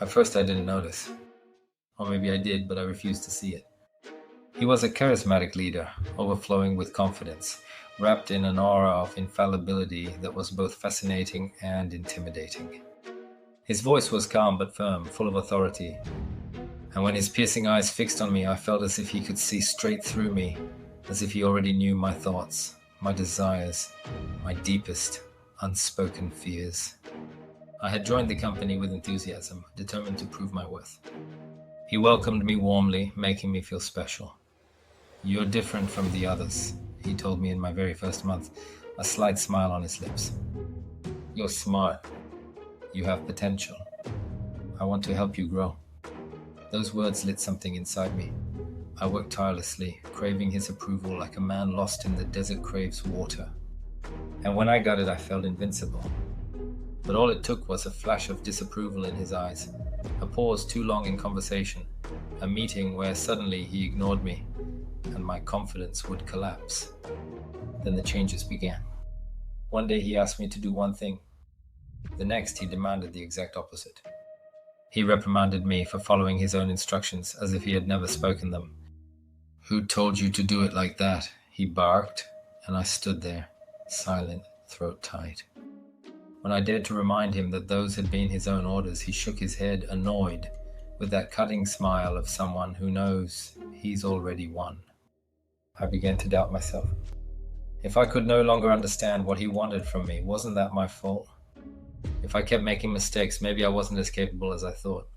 At first, I didn't notice. Or maybe I did, but I refused to see it. He was a charismatic leader, overflowing with confidence, wrapped in an aura of infallibility that was both fascinating and intimidating. His voice was calm but firm, full of authority, and when his piercing eyes fixed on me, I felt as if he could see straight through me, as if he already knew my thoughts, my desires, my deepest, unspoken fears. I had joined the company with enthusiasm, determined to prove my worth. He welcomed me warmly, making me feel special. "You're different from the others," he told me in my very first month, a slight smile on his lips. "You're smart. You have potential. I want to help you grow." Those words lit something inside me. I worked tirelessly, craving his approval like a man lost in the desert craves water. And when I got it, I felt invincible. But all it took was a flash of disapproval in his eyes, a pause too long in conversation, a meeting where suddenly he ignored me, and my confidence would collapse. Then the changes began. One day he asked me to do one thing. The next he demanded the exact opposite. He reprimanded me for following his own instructions as if he had never spoken them. "Who told you to do it like that?" he barked, and I stood there, silent, throat tight. When I dared to remind him that those had been his own orders, he shook his head, annoyed, with that cutting smile of someone who knows he's already won. I began to doubt myself. If I could no longer understand what he wanted from me, wasn't that my fault? If I kept making mistakes, maybe I wasn't as capable as I thought.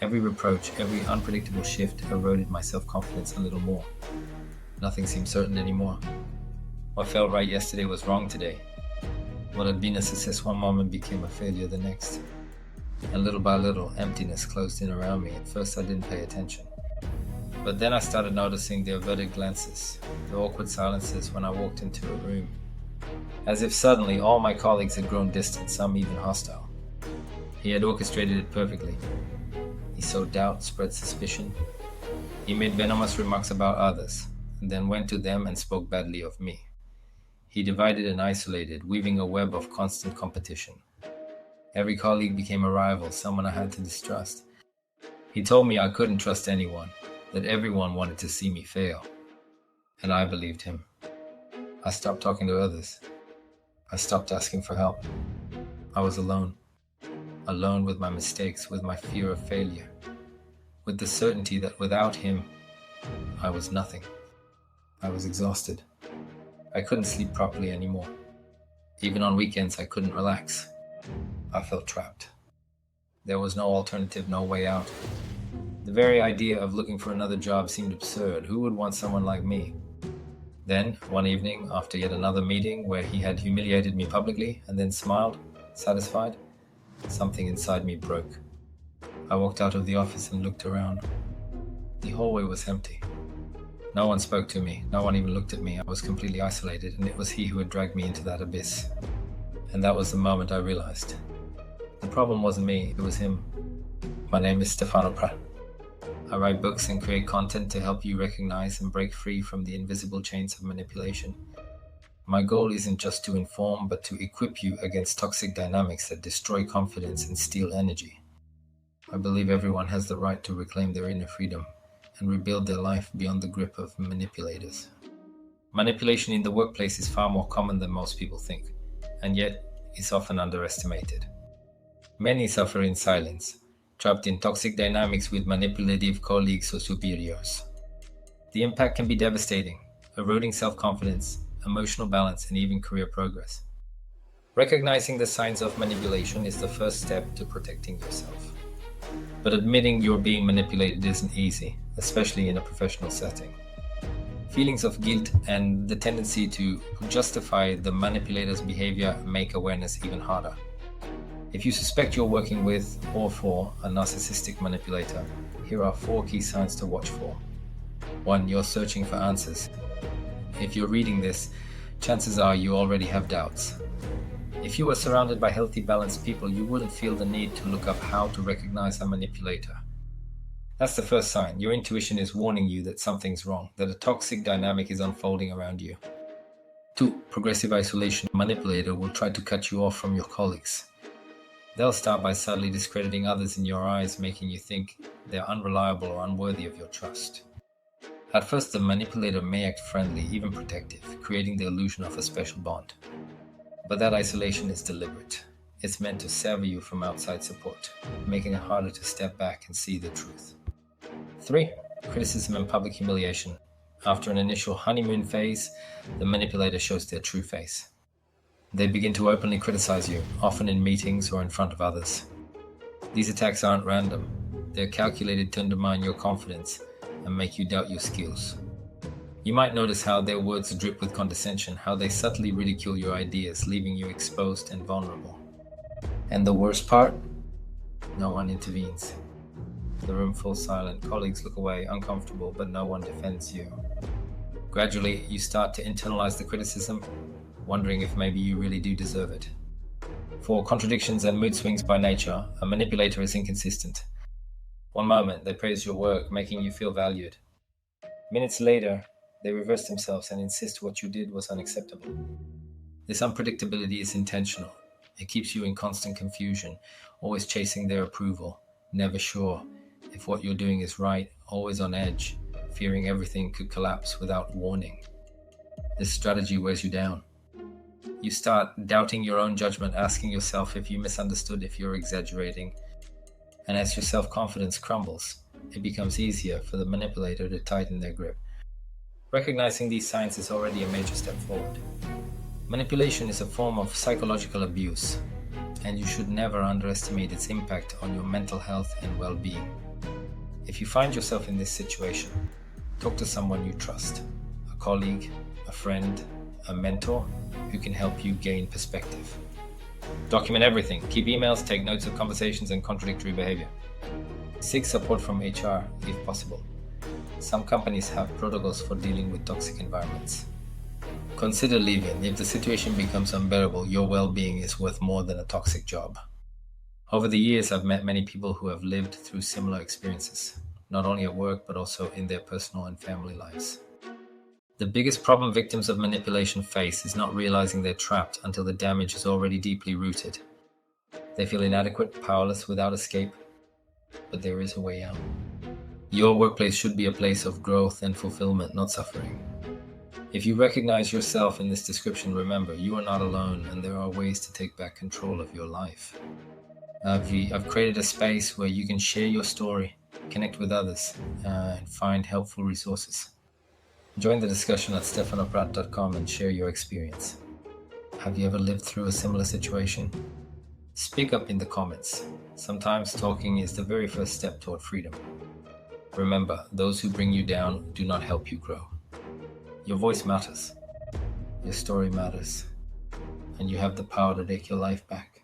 Every reproach, every unpredictable shift eroded my self-confidence a little more. Nothing seemed certain anymore. What felt right yesterday was wrong today. What had been a success one moment became a failure the next. And little by little, emptiness closed in around me. At first I didn't pay attention. But then I started noticing the averted glances, the awkward silences when I walked into a room. As if suddenly all my colleagues had grown distant, some even hostile. He had orchestrated it perfectly. He sowed doubt, spread suspicion. He made venomous remarks about others, and then went to them and spoke badly of me. He divided and isolated, weaving a web of constant competition. Every colleague became a rival, someone I had to distrust. He told me I couldn't trust anyone, that everyone wanted to see me fail. And I believed him. I stopped talking to others. I stopped asking for help. I was alone. Alone with my mistakes, with my fear of failure, with the certainty that without him, I was nothing. I was exhausted. I couldn't sleep properly anymore. Even on weekends, I couldn't relax. I felt trapped. There was no alternative, no way out. The very idea of looking for another job seemed absurd. Who would want someone like me? Then, one evening, after yet another meeting where he had humiliated me publicly and then smiled, satisfied, something inside me broke. I walked out of the office and looked around. The hallway was empty. No one spoke to me. No one even looked at me. I was completely isolated, and it was he who had dragged me into that abyss. And that was the moment I realized. The problem wasn't me, it was him. My name is Stefano Pratt. I write books and create content to help you recognize and break free from the invisible chains of manipulation. My goal isn't just to inform, but to equip you against toxic dynamics that destroy confidence and steal energy. I believe everyone has the right to reclaim their inner freedom and rebuild their life beyond the grip of manipulators. Manipulation in the workplace is far more common than most people think, and yet is often underestimated. Many suffer in silence, trapped in toxic dynamics with manipulative colleagues or superiors. The impact can be devastating, eroding self-confidence, emotional balance, and even career progress. Recognizing the signs of manipulation is the first step to protecting yourself. But admitting you're being manipulated isn't easy, especially in a professional setting. Feelings of guilt and the tendency to justify the manipulator's behavior make awareness even harder. If you suspect you're working with or for a narcissistic manipulator, here are 4 key signs to watch for. 1. You're searching for answers. If you're reading this, chances are you already have doubts. If you were surrounded by healthy, balanced people, you wouldn't feel the need to look up how to recognize a manipulator. That's the first sign. Your intuition is warning you that something's wrong, that a toxic dynamic is unfolding around you. 2. Progressive isolation. A manipulator will try to cut you off from your colleagues. They'll start by subtly discrediting others in your eyes, making you think they're unreliable or unworthy of your trust. At first, the manipulator may act friendly, even protective, creating the illusion of a special bond. But that isolation is deliberate. It's meant to sever you from outside support, making it harder to step back and see the truth. 3. Criticism and public humiliation. After an initial honeymoon phase, the manipulator shows their true face. They begin to openly criticize you, often in meetings or in front of others. These attacks aren't random. They're calculated to undermine your confidence and make you doubt your skills. You might notice how their words drip with condescension, how they subtly ridicule your ideas, leaving you exposed and vulnerable. And the worst part? No one intervenes. The room falls silent, colleagues look away, uncomfortable, but no one defends you. Gradually, you start to internalize the criticism, wondering if maybe you really do deserve it. For contradictions and mood swings by nature, a manipulator is inconsistent. One moment, they praise your work, making you feel valued. Minutes later, they reverse themselves and insist what you did was unacceptable. This unpredictability is intentional. It keeps you in constant confusion, always chasing their approval, never sure if what you're doing is right, always on edge, fearing everything could collapse without warning. This strategy wears you down. You start doubting your own judgment, asking yourself if you misunderstood, if you're exaggerating. And as your self-confidence crumbles, it becomes easier for the manipulator to tighten their grip. Recognizing these signs is already a major step forward. Manipulation is a form of psychological abuse, and you should never underestimate its impact on your mental health and well-being. If you find yourself in this situation, talk to someone you trust, a colleague, a friend, a mentor who can help you gain perspective. Document everything. Keep emails, take notes of conversations and contradictory behavior. Seek support from HR if possible. Some companies have protocols for dealing with toxic environments. Consider leaving. If the situation becomes unbearable, your well-being is worth more than a toxic job. Over the years, I've met many people who have lived through similar experiences, not only at work but also in their personal and family lives. The biggest problem victims of manipulation face is not realizing they're trapped until the damage is already deeply rooted. They feel inadequate, powerless, without escape, but there is a way out. Your workplace should be a place of growth and fulfillment, not suffering. If you recognize yourself in this description, remember, you are not alone and there are ways to take back control of your life. I've created a space where you can share your story, connect with others, and find helpful resources. Join the discussion at stefanoprat.com and share your experience. Have you ever lived through a similar situation? Speak up in the comments. Sometimes talking is the very first step toward freedom. Remember, those who bring you down do not help you grow. Your voice matters. Your story matters. And you have the power to take your life back.